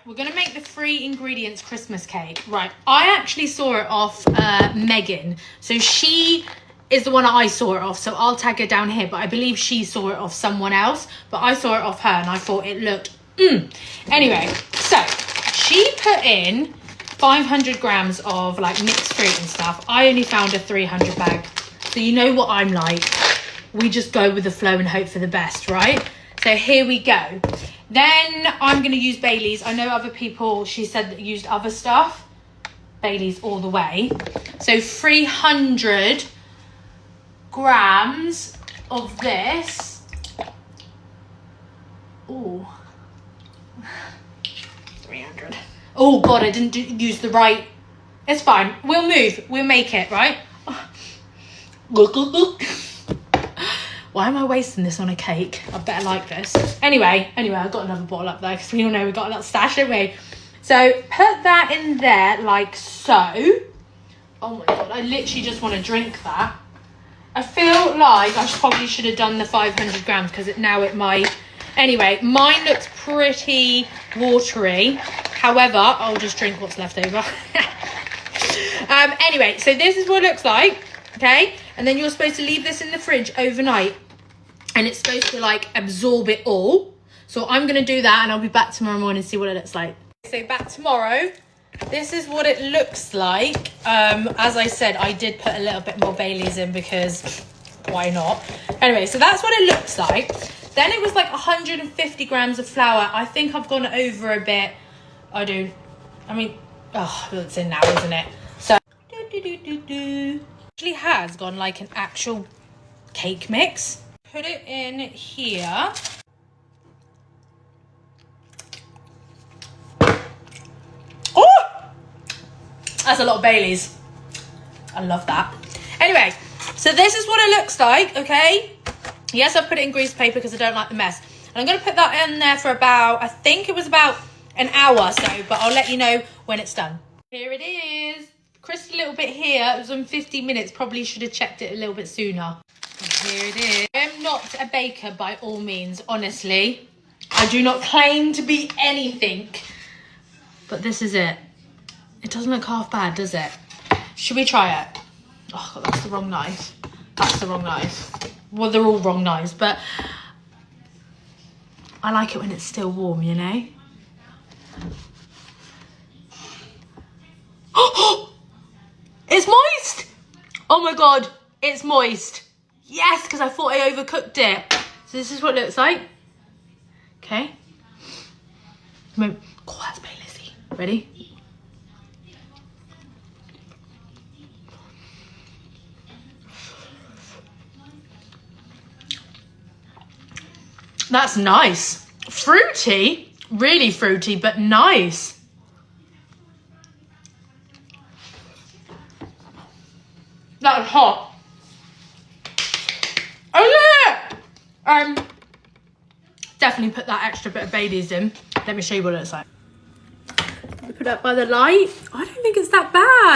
We're going to make the 3 ingredients Christmas cake. Right, I actually saw it off Megan. So she is the one I saw it off, so I'll tag her down here. But I believe she saw it off someone else. But I saw it off her and I thought it looked... Anyway, so she put in 500 grams of like mixed fruit and stuff. I only found a 300 bag. So you know what I'm like. We just go with the flow and hope for the best, right? So here we go. Then I'm going to use Bailey's. I know other people, she said, that used other stuff. Bailey's all the way. So 300 grams of this. Ooh. 300. Oh, God, I didn't use the right. It's fine. We'll move. We'll make it, right? Why am I wasting this on a cake? I better like this. Anyway, I've got another bottle up there because we all know we've got a little stash, don't we? So put that in there like so. Oh my God, I literally just want to drink that. I feel like I probably should have done the 500 grams because now it might. Anyway, mine looks pretty watery. However, I'll just drink what's left over. Anyway, so this is what it looks like. Okay, and then you're supposed to leave this in the fridge overnight and it's supposed to like absorb it all. So I'm going to do that and I'll be back tomorrow morning and see what it looks like. So back tomorrow, this is what it looks like. As I said, I did put a little bit more Bailey's in because why not? Anyway, so that's what it looks like. Then it was like 150 grams of flour. I think I've gone over a bit. I mean, oh, it's in now, isn't it? So, actually has gone like an actual cake mix. Put it in here. Oh, that's a lot of Bailey's. I love that. Anyway, so this is what it looks like, okay? Yes, I've put it in grease paper because I don't like the mess. And I'm going to put that in there for about, I think it was about an hour or so, but I'll let you know when it's done. Here it is. Crisp a little bit here. It was on 15 minutes. Probably should have checked it a little bit sooner. And here it is. I am not a baker by all means, honestly. I do not claim to be anything. But this is it. It doesn't look half bad, does it? Should we try it? Oh, God, that's the wrong knife. That's the wrong knife. Well, they're all wrong knives, but I like it when it's still warm, you know? Oh, it's moist. Oh my God, it's moist. Yes, because I thought I overcooked it. So this is what it looks like. Okay. Oh, that's Bailey's. Ready? That's nice. Fruity, really fruity, but nice. That was hot. Oh yeah! Definitely put that extra bit of Bailey's in. Let me show you what it looks like. Put it up by the light. I don't think it's that bad.